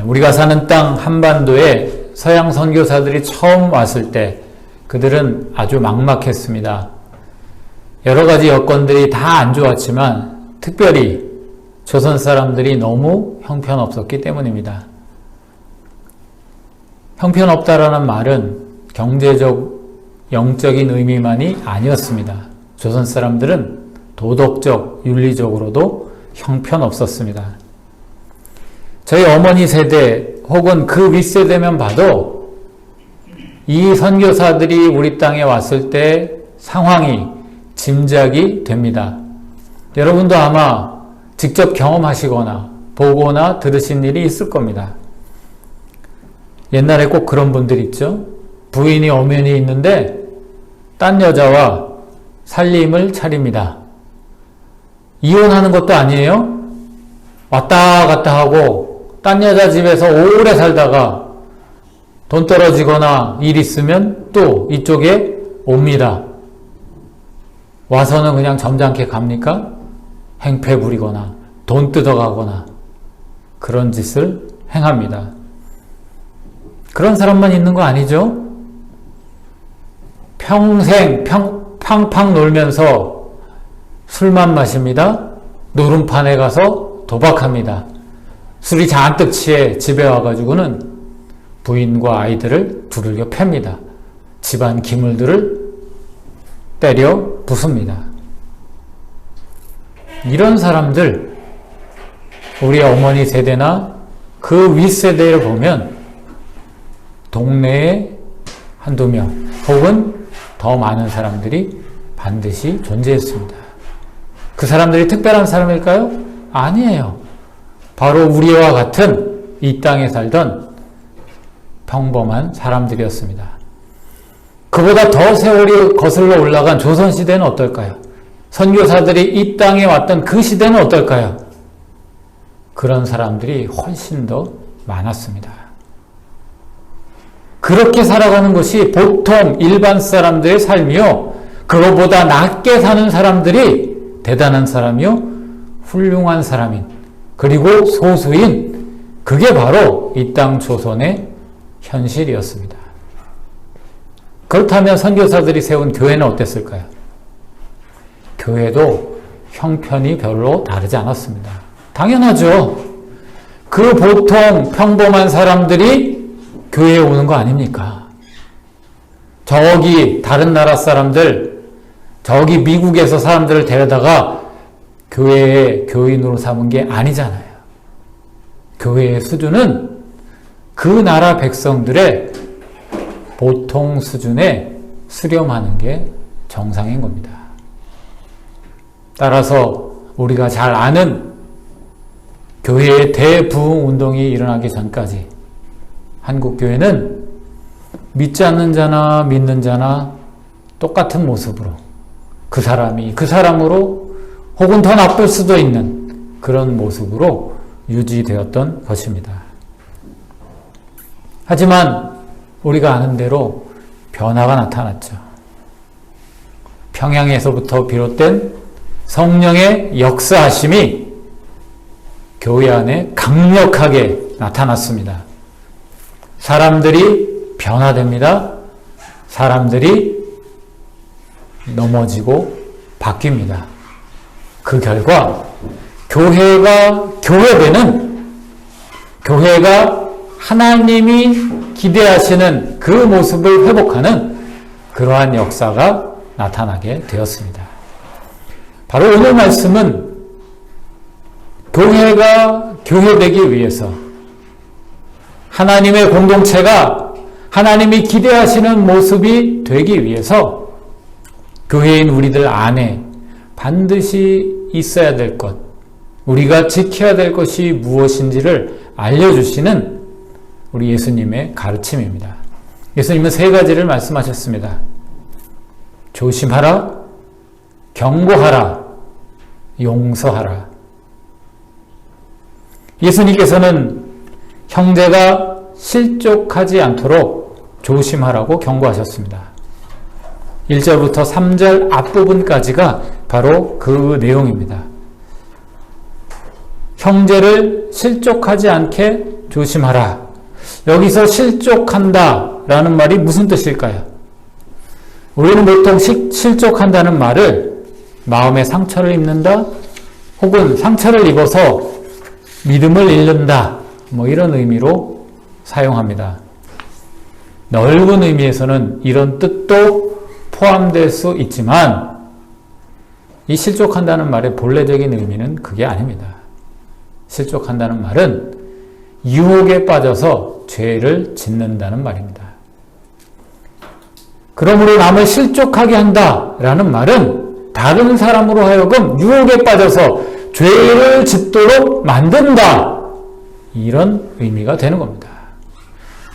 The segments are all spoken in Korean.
우리가 사는 땅 한반도에 서양 선교사들이 처음 왔을 때 그들은 아주 막막했습니다. 여러 가지 여건들이 다 안 좋았지만 특별히 조선 사람들이 너무 형편없었기 때문입니다. 형편없다라는 말은 경제적, 영적인 의미만이 아니었습니다. 조선 사람들은 도덕적, 윤리적으로도 형편없었습니다. 저희 어머니 세대 혹은 그 윗세대면 봐도 이 선교사들이 우리 땅에 왔을 때 상황이 짐작이 됩니다. 여러분도 아마 직접 경험하시거나 보거나 들으신 일이 있을 겁니다. 옛날에 꼭 그런 분들 있죠. 부인이 엄연히 있는데 딴 여자와 살림을 차립니다. 이혼하는 것도 아니에요. 왔다 갔다 하고 딴 여자 집에서 오래 살다가 돈 떨어지거나 일 있으면 또 이쪽에 옵니다. 와서는 그냥 점잖게 갑니까? 행패 부리거나 돈 뜯어가거나 그런 짓을 행합니다. 그런 사람만 있는 거 아니죠? 평생 팡팡 놀면서 술만 마십니다. 노름판에 가서 도박합니다. 술이 잔뜩 취해 집에 와가지고는 부인과 아이들을 두들겨 팹니다. 집안 기물들을 때려 부숩니다. 이런 사람들, 우리 어머니 세대나 그 윗세대를 보면 동네에 한두 명 혹은 더 많은 사람들이 반드시 존재했습니다. 그 사람들이 특별한 사람일까요? 아니에요. 바로 우리와 같은 이 땅에 살던 평범한 사람들이었습니다. 그보다 더 세월이 거슬러 올라간 조선시대는 어떨까요? 선교사들이 이 땅에 왔던 그 시대는 어떨까요? 그런 사람들이 훨씬 더 많았습니다. 그렇게 살아가는 것이 보통 일반 사람들의 삶이요. 그거보다 낮게 사는 사람들이 대단한 사람이요. 훌륭한 사람인, 그리고 소수인, 그게 바로 이 땅 조선의 현실이었습니다. 그렇다면 선교사들이 세운 교회는 어땠을까요? 교회도 형편이 별로 다르지 않았습니다. 당연하죠. 그 보통 평범한 사람들이 교회에 오는 거 아닙니까? 저기 다른 나라 사람들, 저기 미국에서 사람들을 데려다가 교회의 교인으로 삼은 게 아니잖아요. 교회의 수준은 그 나라 백성들의 보통 수준에 수렴하는 게 정상인 겁니다. 따라서 우리가 잘 아는 교회의 대부흥 운동이 일어나기 전까지 한국교회는 믿지 않는 자나 믿는 자나 똑같은 모습으로 그 사람이 그 사람으로 혹은 더 나쁠 수도 있는 그런 모습으로 유지되었던 것입니다. 하지만 우리가 아는 대로 변화가 나타났죠. 평양에서부터 비롯된 성령의 역사하심이 교회 안에 강력하게 나타났습니다. 사람들이 변화됩니다. 사람들이 넘어지고 바뀝니다. 그 결과 교회가 교회되는, 교회가 하나님이 기대하시는 그 모습을 회복하는 그러한 역사가 나타나게 되었습니다. 바로 오늘 말씀은 교회가 교회되기 위해서, 하나님의 공동체가 하나님이 기대하시는 모습이 되기 위해서 교회인 우리들 안에 반드시 있어야 될 것, 우리가 지켜야 될 것이 무엇인지를 알려주시는 우리 예수님의 가르침입니다. 예수님은 세 가지를 말씀하셨습니다. 조심하라, 경고하라, 용서하라. 예수님께서는 형제가 실족하지 않도록 조심하라고 경고하셨습니다. 1절부터 3절 앞부분까지가 바로 그 내용입니다. 형제를 실족하지 않게 조심하라. 여기서 실족한다 라는 말이 무슨 뜻일까요? 우리는 보통 실족한다는 말을 마음에 상처를 입는다 혹은 상처를 입어서 믿음을 잃는다 이런 의미로 사용합니다. 넓은 의미에서는 이런 뜻도 포함될 수 있지만 이 실족한다는 말의 본래적인 의미는 그게 아닙니다. 실족한다는 말은 유혹에 빠져서 죄를 짓는다는 말입니다. 그러므로 남을 실족하게 한다라는 말은 다른 사람으로 하여금 유혹에 빠져서 죄를 짓도록 만든다. 이런 의미가 되는 겁니다.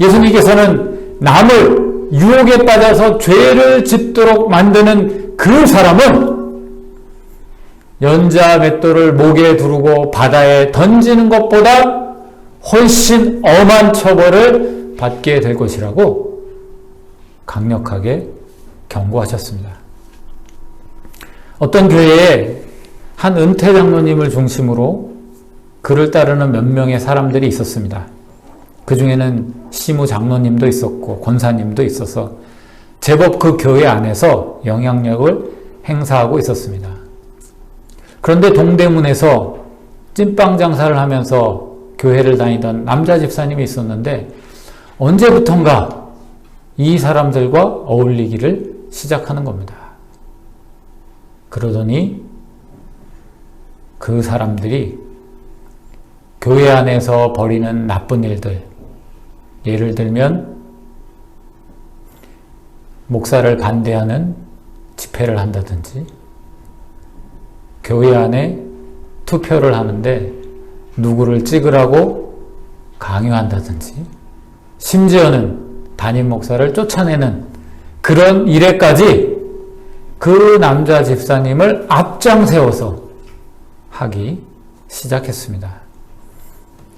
예수님께서는 남을 유혹에 빠져서 죄를 짓도록 만드는 그 사람은 연자 맷돌을 목에 두르고 바다에 던지는 것보다 훨씬 엄한 처벌을 받게 될 것이라고 강력하게 경고하셨습니다. 어떤 교회에 한 은퇴 장로님을 중심으로 그를 따르는 몇 명의 사람들이 있었습니다. 그 중에는 시무 장로님도 있었고 권사님도 있어서 제법 그 교회 안에서 영향력을 행사하고 있었습니다. 그런데 동대문에서 찐빵 장사를 하면서 교회를 다니던 남자 집사님이 있었는데 언제부턴가 이 사람들과 어울리기를 시작하는 겁니다. 그러더니 그 사람들이 교회 안에서 벌이는 나쁜 일들, 예를 들면 목사를 반대하는 집회를 한다든지 교회 안에 투표를 하는데 누구를 찍으라고 강요한다든지 심지어는 담임 목사를 쫓아내는 그런 일에까지 그 남자 집사님을 앞장 세워서 하기 시작했습니다.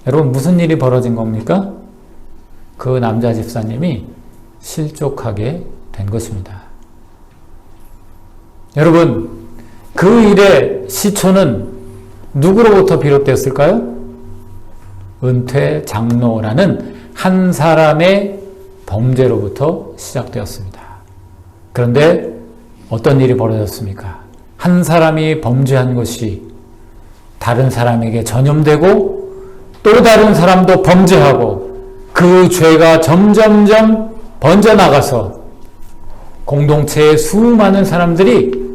여러분 무슨 일이 벌어진 겁니까? 그 남자 집사님이 실족하게 된 것입니다. 여러분 그 일의 시초는 누구로부터 비롯되었을까요? 은퇴 장로라는 한 사람의 범죄로부터 시작되었습니다. 그런데 어떤 일이 벌어졌습니까? 한 사람이 범죄한 것이 다른 사람에게 전염되고 또 다른 사람도 범죄하고 그 죄가 점점점 번져나가서 공동체의 수많은 사람들이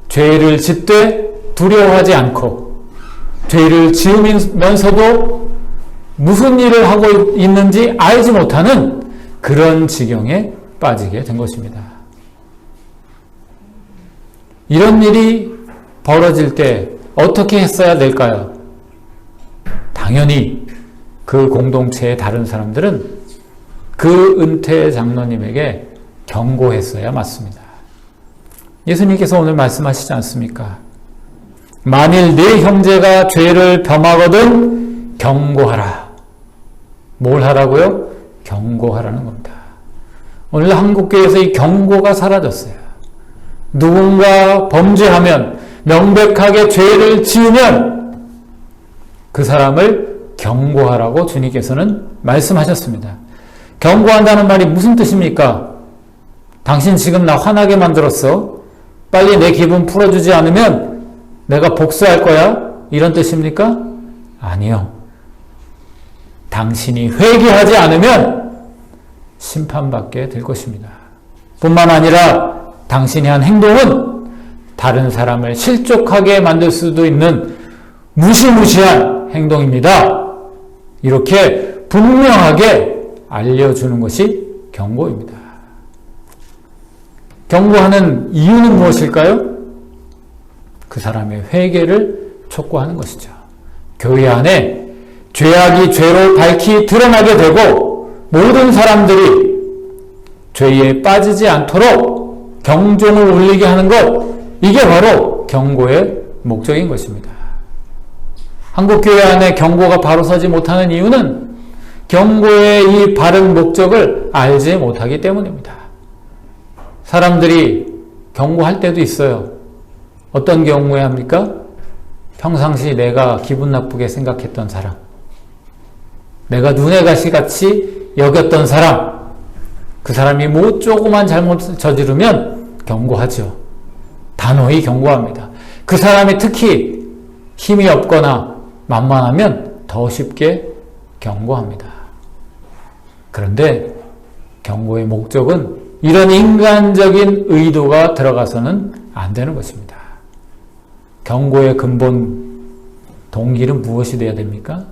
죄를 짓되 두려워하지 않고 죄를 지으면서도 무슨 일을 하고 있는지 알지 못하는 그런 지경에 빠지게 된 것입니다. 이런 일이 벌어질 때 어떻게 했어야 될까요? 당연히 그 공동체의 다른 사람들은 그 은퇴 장로님에게 경고했어야 맞습니다. 예수님께서 오늘 말씀하시지 않습니까? 만일 네 형제가 죄를 범하거든 경고하라. 뭘 하라고요? 경고하라는 겁니다. 오늘 한국교회에서 이 경고가 사라졌어요. 누군가 범죄하면 명백하게 죄를 지으면 그 사람을 경고하라고 주님께서는 말씀하셨습니다. 경고한다는 말이 무슨 뜻입니까? 당신 지금 나 화나게 만들었어. 빨리 내 기분 풀어주지 않으면 내가 복수할 거야? 이런 뜻입니까? 아니요. 당신이 회개하지 않으면 심판받게 될 것입니다. 뿐만 아니라 당신이 한 행동은 다른 사람을 실족하게 만들 수도 있는 무시무시한 행동입니다. 이렇게 분명하게 알려주는 것이 경고입니다. 경고하는 이유는 무엇일까요? 그 사람의 회개를 촉구하는 것이죠. 교회 안에 죄악이 죄로 밝히 드러나게 되고 모든 사람들이 죄에 빠지지 않도록 경종을 울리게 하는 것, 이게 바로 경고의 목적인 것입니다. 한국교회 안에 경고가 바로 서지 못하는 이유는 경고의 이 바른 목적을 알지 못하기 때문입니다. 사람들이 경고할 때도 있어요. 어떤 경우에 합니까? 평상시 내가 기분 나쁘게 생각했던 사람, 내가 눈에 가시같이 여겼던 사람, 그 사람이 뭐 조그만 잘못 저지르면 경고하죠. 단호히 경고합니다. 그 사람이 특히 힘이 없거나 만만하면 더 쉽게 경고합니다. 그런데 경고의 목적은 이런 인간적인 의도가 들어가서는 안 되는 것입니다. 경고의 근본 동기는 무엇이 되어야 됩니까?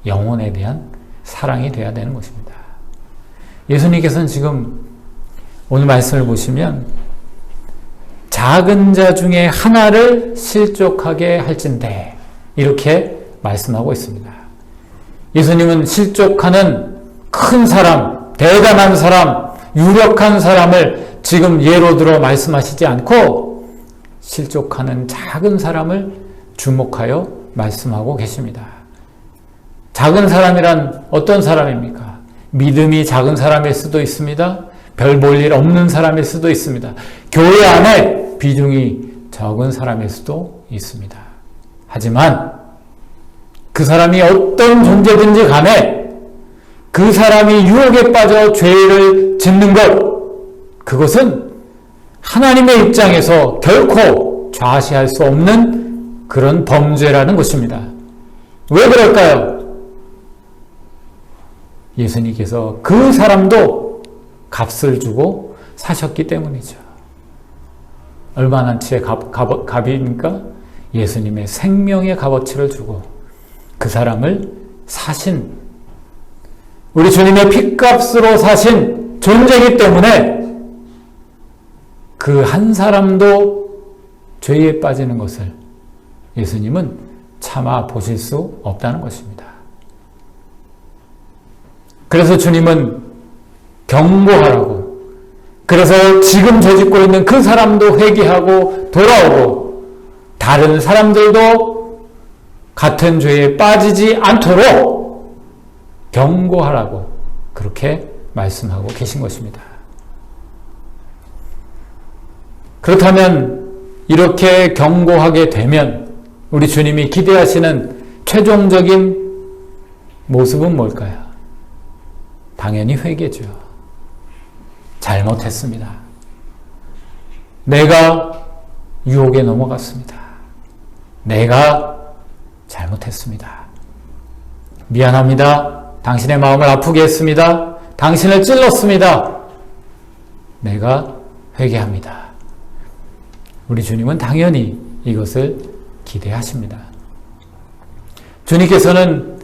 영혼에 대한 사랑이 되어야 되는 것입니다. 예수님께서는 지금 오늘 말씀을 보시면 작은 자 중에 하나를 실족하게 할진대 이렇게 말씀하고 있습니다. 예수님은 실족하는 큰 사람, 대단한 사람, 유력한 사람을 지금 예로 들어 말씀하시지 않고 실족하는 작은 사람을 주목하여 말씀하고 계십니다. 작은 사람이란 어떤 사람입니까? 믿음이 작은 사람일 수도 있습니다. 별 볼 일 없는 사람일 수도 있습니다. 교회 안에 비중이 적은 사람일 수도 있습니다. 하지만 그 사람이 어떤 존재든지 간에 그 사람이 유혹에 빠져 죄를 짓는 것, 그것은 하나님의 입장에서 결코 좌시할 수 없는 그런 범죄라는 것입니다. 왜 그럴까요? 예수님께서 그 사람도 값을 주고 사셨기 때문이죠. 얼마나치의 값입니까? 예수님의 생명의 값어치를 주고 그 사람을 사신, 우리 주님의 핏값으로 사신 존재이기 때문에 그 한 사람도 죄에 빠지는 것을 예수님은 참아 보실 수 없다는 것입니다. 그래서 주님은 경고하라고, 그래서 지금 저짓고 있는 그 사람도 회개하고 돌아오고 다른 사람들도 같은 죄에 빠지지 않도록 경고하라고 그렇게 말씀하고 계신 것입니다. 그렇다면 이렇게 경고하게 되면 우리 주님이 기대하시는 최종적인 모습은 뭘까요? 당연히 회개죠. 잘못했습니다. 내가 유혹에 넘어갔습니다. 내가 잘못했습니다. 미안합니다. 당신의 마음을 아프게 했습니다. 당신을 찔렀습니다. 내가 회개합니다. 우리 주님은 당연히 이것을 기대하십니다. 주님께서는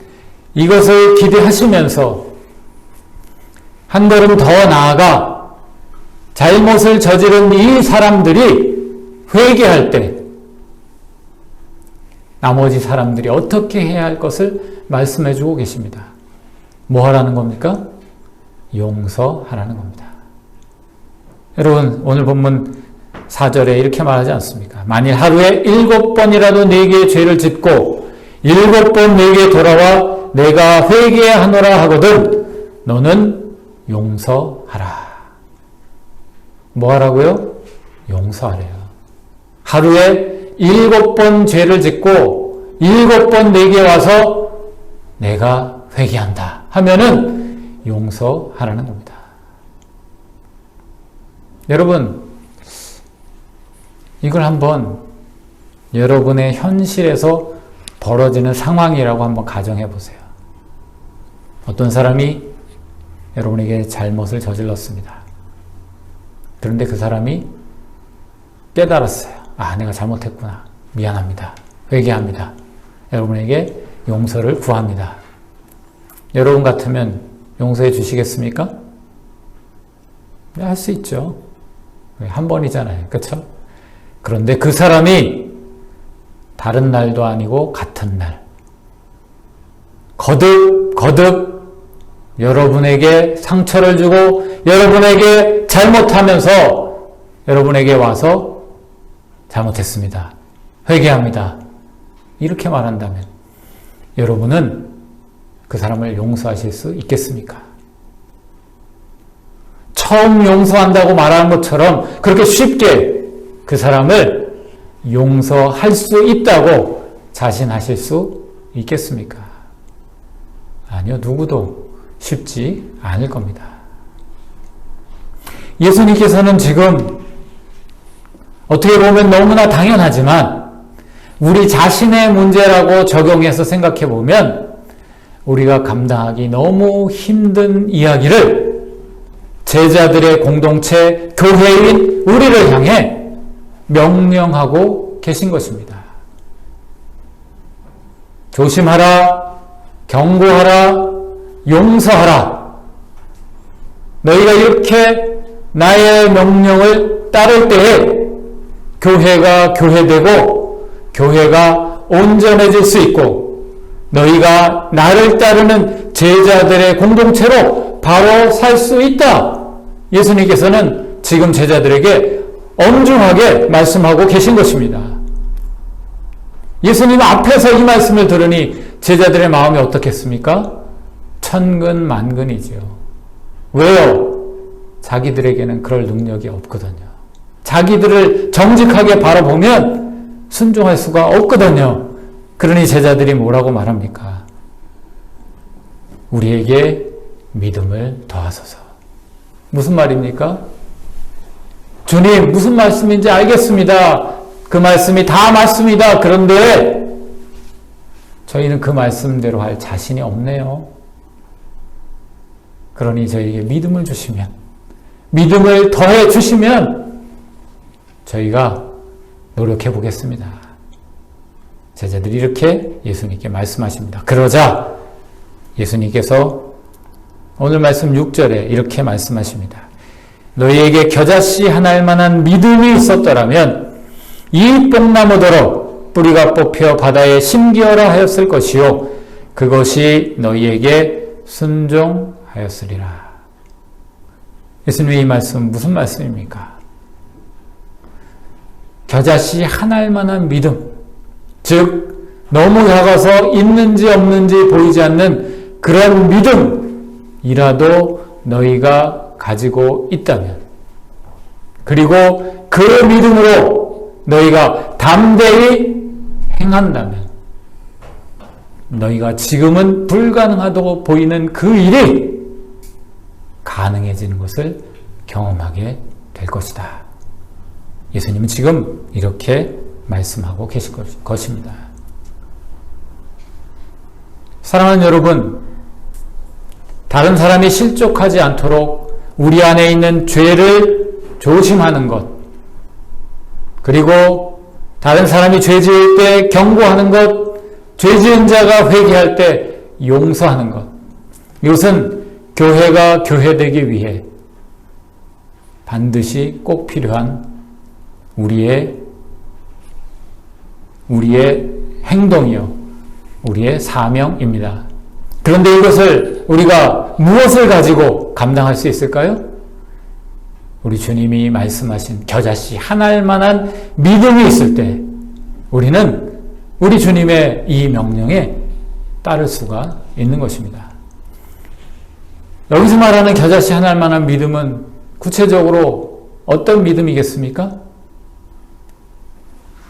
이것을 기대하시면서 한 걸음 더 나아가 잘못을 저지른 이 사람들이 회개할 때 나머지 사람들이 어떻게 해야 할 것을 말씀해 주고 계십니다. 뭐 하라는 겁니까? 용서하라는 겁니다. 여러분, 오늘 본문 4절에 이렇게 말하지 않습니까? 만일 하루에 7번이라도 네게 죄를 짓고 7번 네게 돌아와 내가 회개하노라 하거든 너는 용서하라. 뭐 하라고요? 용서하래요. 하루에 7번 죄를 짓고 7번 내게 와서 내가 회개한다 하면은 용서하라는 겁니다. 여러분, 이걸 한번 여러분의 현실에서 벌어지는 상황이라고 한번 가정해 보세요. 어떤 사람이 여러분에게 잘못을 저질렀습니다. 그런데 그 사람이 깨달았어요. 아, 내가 잘못했구나. 미안합니다. 회개합니다. 여러분에게 용서를 구합니다. 여러분 같으면 용서해 주시겠습니까? 네, 할 수 있죠. 한 번이잖아요. 그렇죠? 그런데 그 사람이 다른 날도 아니고 같은 날 거듭 여러분에게 상처를 주고 여러분에게 잘못하면서 여러분에게 와서 잘못했습니다. 회개합니다. 이렇게 말한다면 여러분은 그 사람을 용서하실 수 있겠습니까? 처음 용서한다고 말하는 것처럼 그렇게 쉽게 그 사람을 용서할 수 있다고 자신하실 수 있겠습니까? 아니요, 누구도 쉽지 않을 겁니다. 예수님께서는 지금 어떻게 보면 너무나 당연하지만 우리 자신의 문제라고 적용해서 생각해 보면 우리가 감당하기 너무 힘든 이야기를 제자들의 공동체, 교회인 우리를 향해 명령하고 계신 것입니다. 조심하라, 경고하라, 용서하라. 너희가 이렇게 나의 명령을 따를 때에 교회가 교회되고 교회가 온전해질 수 있고 너희가 나를 따르는 제자들의 공동체로 바로 살 수 있다. 예수님께서는 지금 제자들에게 엄중하게 말씀하고 계신 것입니다. 예수님 앞에서 이 말씀을 들으니 제자들의 마음이 어떻겠습니까? 천근만근이지요. 왜요? 자기들에게는 그럴 능력이 없거든요. 자기들을 정직하게 바라보면 순종할 수가 없거든요. 그러니 제자들이 뭐라고 말합니까? 우리에게 믿음을 더하소서. 무슨 말입니까? 주님, 무슨 말씀인지 알겠습니다. 그 말씀이 다 맞습니다. 그런데 저희는 그 말씀대로 할 자신이 없네요. 그러니 저희에게 믿음을 주시면, 믿음을 더해 주시면 저희가 노력해 보겠습니다. 제자들이 이렇게 예수님께 말씀하십니다. 그러자 예수님께서 오늘 말씀 6절에 이렇게 말씀하십니다. 너희에게 겨자씨 한 알만한 믿음이 있었더라면 이 뽕나무더러 뿌리가 뽑혀 바다에 심기어라 하였을 것이요 그것이 너희에게 순종하였으리라. 예수님의 이 말씀 무슨 말씀입니까? 겨자씨 한 알만한 믿음, 즉 너무 작아서 있는지 없는지 보이지 않는 그런 믿음이라도 너희가 가지고 있다면, 그리고 그 믿음으로 너희가 담대히 행한다면 너희가 지금은 불가능하다고 보이는 그 일이 가능해지는 것을 경험하게 될 것이다. 예수님은 지금 이렇게 말씀하고 계실 것입니다. 사랑하는 여러분, 다른 사람이 실족하지 않도록 우리 안에 있는 죄를 조심하는 것, 그리고 다른 사람이 죄 지을 때 경고하는 것, 죄 지은 자가 회개할 때 용서하는 것, 이것은 교회가 교회되기 위해 반드시 꼭 필요한 우리의 행동이요, 우리의 사명입니다. 그런데 이것을 우리가 무엇을 가지고 감당할 수 있을까요? 우리 주님이 말씀하신 겨자씨 한 알만한 믿음이 있을 때 우리는 우리 주님의 이 명령에 따를 수가 있는 것입니다. 여기서 말하는 겨자씨 한 알만한 믿음은 구체적으로 어떤 믿음이겠습니까?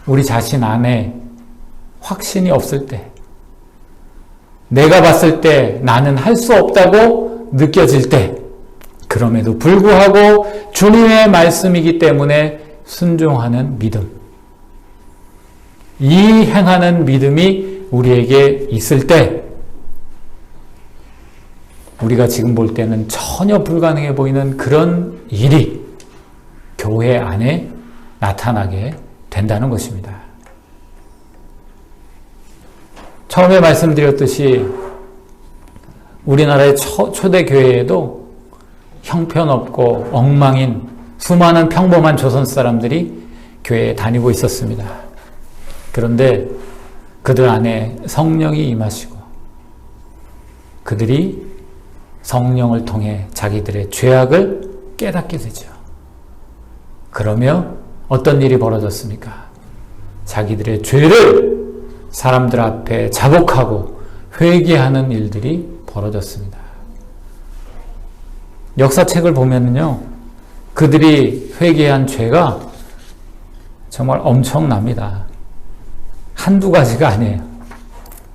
우리 자신 안에 확신이 없을 때, 내가 봤을 때 나는 할 수 없다고 느껴질 때, 그럼에도 불구하고 주님의 말씀이기 때문에 순종하는 믿음, 이 행하는 믿음이 우리에게 있을 때 우리가 지금 볼 때는 전혀 불가능해 보이는 그런 일이 교회 안에 나타나게 된다는 것입니다. 처음에 말씀드렸듯이 우리나라의 초대 교회에도 형편없고 엉망인 수많은 평범한 조선 사람들이 교회에 다니고 있었습니다. 그런데 그들 안에 성령이 임하시고 그들이 성령을 통해 자기들의 죄악을 깨닫게 되죠. 그러며 어떤 일이 벌어졌습니까? 자기들의 죄를 사람들 앞에 자복하고 회개하는 일들이 벌어졌습니다. 역사책을 보면요, 그들이 회개한 죄가 정말 엄청납니다. 한두 가지가 아니에요.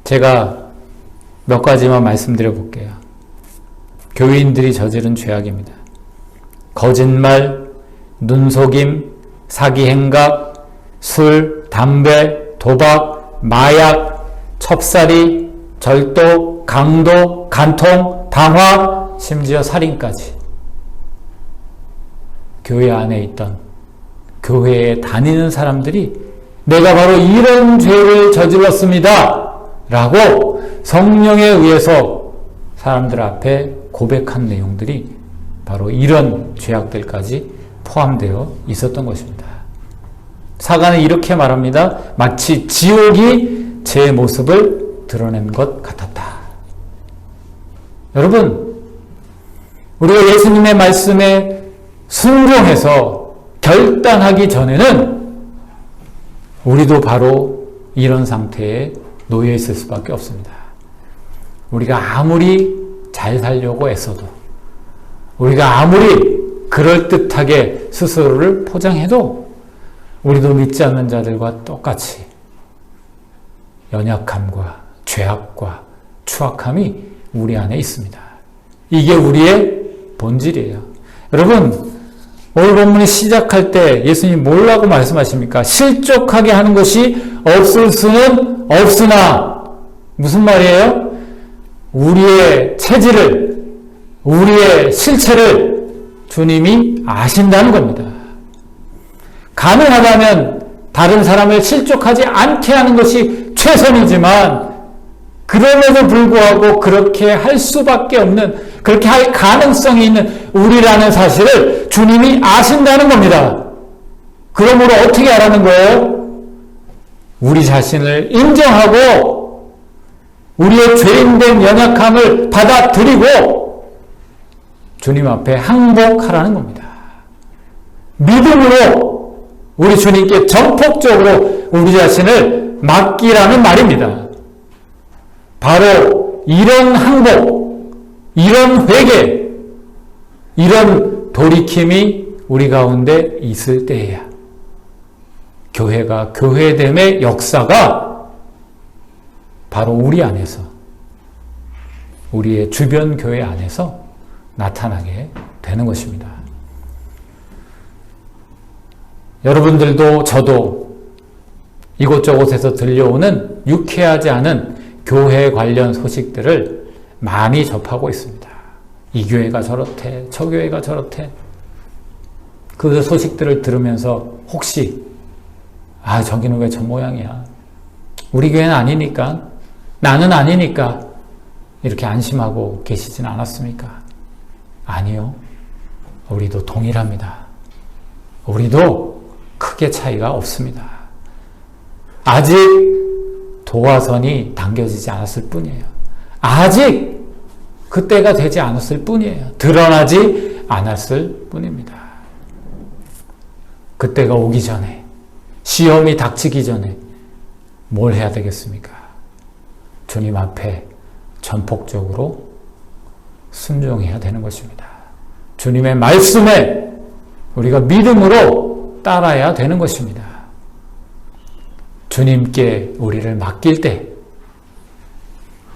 제가 몇 가지만 말씀드려 볼게요. 교인들이 저지른 죄악입니다. 거짓말, 눈속임, 사기행각, 술, 담배, 도박, 마약, 첩살이, 절도, 강도, 간통, 당화, 심지어 살인까지. 교회 안에 있던, 교회에 다니는 사람들이 내가 바로 이런 죄를 저질렀습니다 라고 성령에 의해서 사람들 앞에 고백한 내용들이 바로 이런 죄악들까지 포함되어 있었던 것입니다. 사가는 이렇게 말합니다. 마치 지옥이 제 모습을 드러낸 것 같았다. 여러분, 우리가 예수님의 말씀에 순종해서 결단하기 전에는 우리도 바로 이런 상태에 놓여 있을 수밖에 없습니다. 우리가 아무리 잘 살려고 애써도, 우리가 아무리 그럴듯하게 스스로를 포장해도 우리도 믿지 않는 자들과 똑같이 연약함과 죄악과 추악함이 우리 안에 있습니다. 이게 우리의 본질이에요. 여러분, 오늘 본문이 시작할 때 예수님 뭐라고 말씀하십니까? 실족하게 하는 것이 없을 수는 없으나, 무슨 말이에요? 우리의 체질을, 우리의 실체를 주님이 아신다는 겁니다. 가능하다면 다른 사람을 실족하지 않게 하는 것이 최선이지만, 그럼에도 불구하고 그렇게 할 수밖에 없는, 그렇게 할 가능성이 있는 우리라는 사실을 주님이 아신다는 겁니다. 그러므로 어떻게 하라는 거예요? 우리 자신을 인정하고 우리의 죄인된 연약함을 받아들이고 주님 앞에 항복하라는 겁니다. 믿음으로 우리 주님께 전폭적으로 우리 자신을 맡기라는 말입니다. 바로 이런 항복, 이런 회개, 이런 돌이킴이 우리 가운데 있을 때에야 교회가 교회됨의 역사가 바로 우리 안에서, 우리의 주변 교회 안에서 나타나게 되는 것입니다. 여러분들도 저도 이곳저곳에서 들려오는 유쾌하지 않은 교회 관련 소식들을 많이 접하고 있습니다. 이 교회가 저렇대, 저 교회가 저렇대. 그 소식들을 들으면서 혹시 저기는 왜 저 모양이야? 우리 교회는 아니니까, 나는 아니니까 이렇게 안심하고 계시진 않았습니까? 아니요. 우리도 동일합니다. 우리도 크게 차이가 없습니다. 아직 도화선이 당겨지지 않았을 뿐이에요. 아직 그때가 되지 않았을 뿐이에요. 드러나지 않았을 뿐입니다. 그때가 오기 전에, 시험이 닥치기 전에 뭘 해야 되겠습니까? 주님 앞에 전폭적으로 순종해야 되는 것입니다. 주님의 말씀에 우리가 믿음으로 따라야 되는 것입니다. 주님께 우리를 맡길 때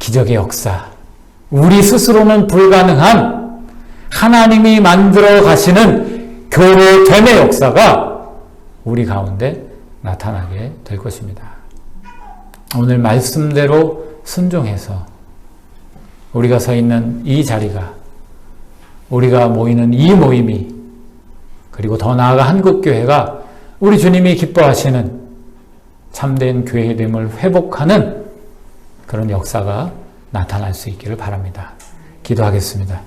기적의 역사, 우리 스스로는 불가능한 하나님이 만들어 가시는 교회됨의 역사가 우리 가운데 나타나게 될 것입니다. 오늘 말씀대로 순종해서 우리가 서 있는 이 자리가, 우리가 모이는 이 모임이, 그리고 더 나아가 한국교회가 우리 주님이 기뻐하시는 참된 교회됨을 회복하는 그런 역사가 나타날 수 있기를 바랍니다. 기도하겠습니다.